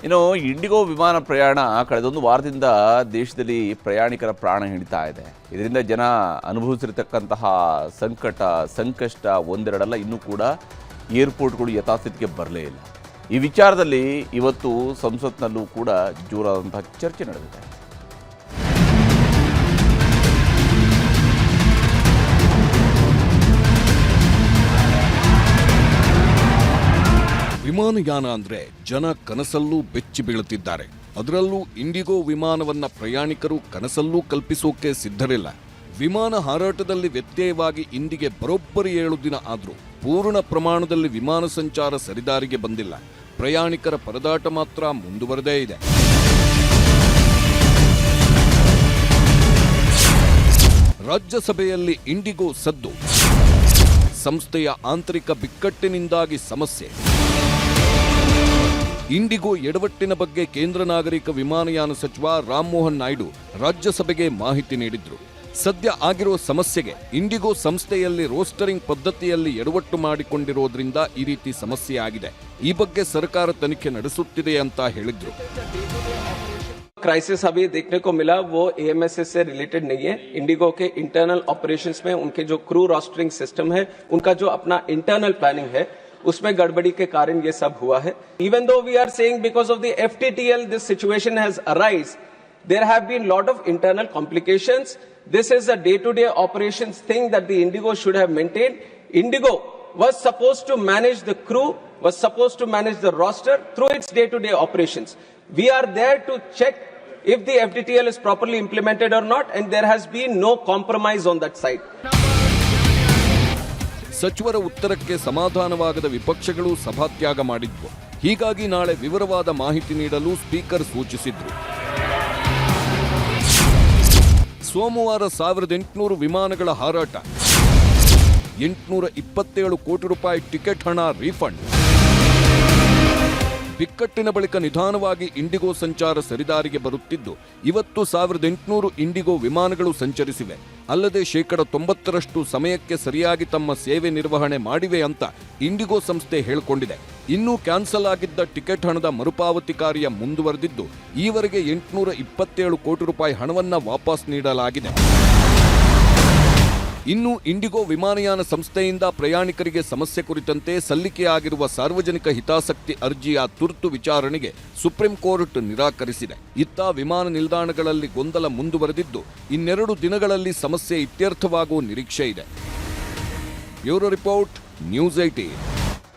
ಇನ್ನು ಇಂಡಿಗೋ ವಿಮಾನ ಪ್ರಯಾಣ ಕಳೆದೊಂದು ವಾರದಿಂದ ದೇಶದಲ್ಲಿ ಪ್ರಯಾಣಿಕರ ಪ್ರಾಣ ಹಿಡಿತಾ ಇದೆ. ಇದರಿಂದ ಜನ ಅನುಭವಿಸಿರತಕ್ಕಂತಹ ಸಂಕಷ್ಟ ಒಂದೆರಡಲ್ಲ, ಇನ್ನೂ ಕೂಡ ಏರ್ಪೋರ್ಟ್ಗಳು ಯಥಾಸ್ಥಿತಿಗೆ ಬರಲೇ ಇಲ್ಲ. ಈ ವಿಚಾರದಲ್ಲಿ ಇವತ್ತು ಸಂಸತ್ನಲ್ಲೂ ಕೂಡ ಜೋರಾದಂತಹ ಚರ್ಚೆ ನಡೆದಿದೆ. ವಿಮಾನಯಾನ ಅಂದ್ರೆ ಜನ ಕನಸಲ್ಲೂ ಬೆಚ್ಚಿ ಬೀಳುತ್ತಿದ್ದಾರೆ. ಅದರಲ್ಲೂ ಇಂಡಿಗೋ ವಿಮಾನವನ್ನ ಪ್ರಯಾಣಿಕರು ಕನಸಲ್ಲೂ ಕಲ್ಪಿಸೋಕೆ ಸಿದ್ಧರಿಲ್ಲ. ವಿಮಾನ ಹಾರಾಟದಲ್ಲಿ ವ್ಯತ್ಯಯವಾಗಿ ಇಂದಿಗೆ ಬರೋಬ್ಬರಿ 7 ದಿನ ಆದ್ರೂ ಪೂರ್ಣ ಪ್ರಮಾಣದಲ್ಲಿ ವಿಮಾನ ಸಂಚಾರ ಸರಿದಾರಿಗೆ ಬಂದಿಲ್ಲ. ಪ್ರಯಾಣಿಕರ ಪರದಾಟ ಮಾತ್ರ ಮುಂದುವರೆದೇ ಇದೆ. ರಾಜ್ಯಸಭೆಯಲ್ಲಿ ಇಂಡಿಗೋ ಸದ್ದು, ಸಂಸ್ಥೆಯ ಆಂತರಿಕ ಬಿಕ್ಕಟ್ಟಿನಿಂದಾಗಿ ಸಮಸ್ಯೆ. ಇಂಡಿಗೋ ಎಡವಟ್ಟಿನ ಬಗ್ಗೆ ಕೇಂದ್ರ ನಾಗರಿಕ ವಿಮಾನಯಾನ ಸಚಿವ ರಾಮಮೋಹನ್ ನಾಯ್ಡು ರಾಜ್ಯಸಭೆಗೆ ಮಾಹಿತಿ ನೀಡಿದ್ರು. ಸದ್ಯ ಆಗಿರುವ ಸಮಸ್ಯೆಗೆ ಇಂಡಿಗೋ ಸಂಸ್ಥೆಯಲ್ಲಿ ರೋಸ್ಟರಿಂಗ್ ಪದ್ಧತಿಯಲ್ಲಿ ಎಡವಟ್ಟು ಮಾಡಿಕೊಂಡಿರೋದ್ರಿಂದ ಈ ರೀತಿ ಸಮಸ್ಯೆ ಆಗಿದೆ. ಈ ಬಗ್ಗೆ ಸರ್ಕಾರ ತನಿಖೆ ನಡೆಸುತ್ತಿದೆ ಅಂತ ಹೇಳಿದ್ರು. क्राइसिस अभी देखने को मिला वो एएमएसएस से रिलेटेड नहीं है. इंडिगो के इंटरनल ऑपरेशंस में उनके जो क्रू रोस्टरिंग सिस्टम है, उनका जो अपना इंटरनल प्लानिंग है, उसमें गड़बड़ी के कारण ये सब हुआ है. Even though we are saying because of the FTTL this situation has arisen, there have been lot of internal complications. This is a day-to-day operations thing that the Indigo should have maintained. Indigo was supposed to manage the crew, was supposed to manage the roster through its day-to-day operations. We are there to check if the FTTL is properly implemented or not, and there has been no compromise on that side. ಸಚಿವರ ಉತ್ತರಕ್ಕೆ ಸಮಾಧಾನವಾಗದ ವಿಪಕ್ಷಗಳು ಸಭಾತ್ಯಾಗ ಮಾಡಿದ್ವು. ಹೀಗಾಗಿ ನಾಳೆ ವಿವರವಾದ ಮಾಹಿತಿ ನೀಡಲು ಸ್ಪೀಕರ್ ಸೂಚಿಸಿದ್ರು. ಸೋಮವಾರ 1800 ವಿಮಾನಗಳ ಹಾರಾಟ, 827 ಕೋಟಿ ರೂಪಾಯಿ ಟಿಕೆಟ್ ಹಣ ರೀಫಂಡ್. ಬಿಕ್ಕಟ್ಟಿನ ಬಳಿಕ ನಿಧಾನವಾಗಿ ಇಂಡಿಗೋ ಸಂಚಾರ ಸರಿದಾರಿಗೆ ಬರುತ್ತಿದ್ದು, ಇವತ್ತು 1800 ಇಂಡಿಗೋ ವಿಮಾನಗಳು ಸಂಚರಿಸಿವೆ. ಅಲ್ಲದೆ 90% ಸಮಯಕ್ಕೆ ಸರಿಯಾಗಿ ತಮ್ಮ ಸೇವೆ ನಿರ್ವಹಣೆ ಮಾಡಿವೆ ಅಂತ ಇಂಡಿಗೋ ಸಂಸ್ಥೆ ಹೇಳಿಕೊಂಡಿದೆ. ಇನ್ನೂ ಕ್ಯಾನ್ಸಲ್ ಆಗಿದ್ದ ಟಿಕೆಟ್ ಹಣದ ಮರುಪಾವತಿ ಕಾರ್ಯ ಮುಂದುವರೆದಿದ್ದು, ಈವರೆಗೆ 827 ಕೋಟಿ ರೂಪಾಯಿ ಹಣವನ್ನ ವಾಪಸ್ ನೀಡಲಾಗಿದೆ. ಇನ್ನು ಇಂಡಿಗೋ ವಿಮಾನಯಾನ ಸಂಸ್ಥೆಯಿಂದ ಪ್ರಯಾಣಿಕರಿಗೆ ಸಮಸ್ಯೆ ಕುರಿತಂತೆ ಸಲ್ಲಿಕೆಯಾಗಿರುವ ಸಾರ್ವಜನಿಕ ಹಿತಾಸಕ್ತಿ ಅರ್ಜಿಯ ತುರ್ತು ವಿಚಾರಣೆಗೆ ಸುಪ್ರೀಂ ಕೋರ್ಟ್ ನಿರಾಕರಿಸಿದೆ. ಇತ್ತ ವಿಮಾನ ನಿಲ್ದಾಣಗಳಲ್ಲಿ ಗೊಂದಲ ಮುಂದುವರೆದಿದ್ದು, ಇನ್ನೆರಡು ದಿನಗಳಲ್ಲಿ ಸಮಸ್ಯೆ ಇತ್ಯರ್ಥವಾಗುವ ನಿರೀಕ್ಷೆ ಇದೆ. Bureau report, news 18.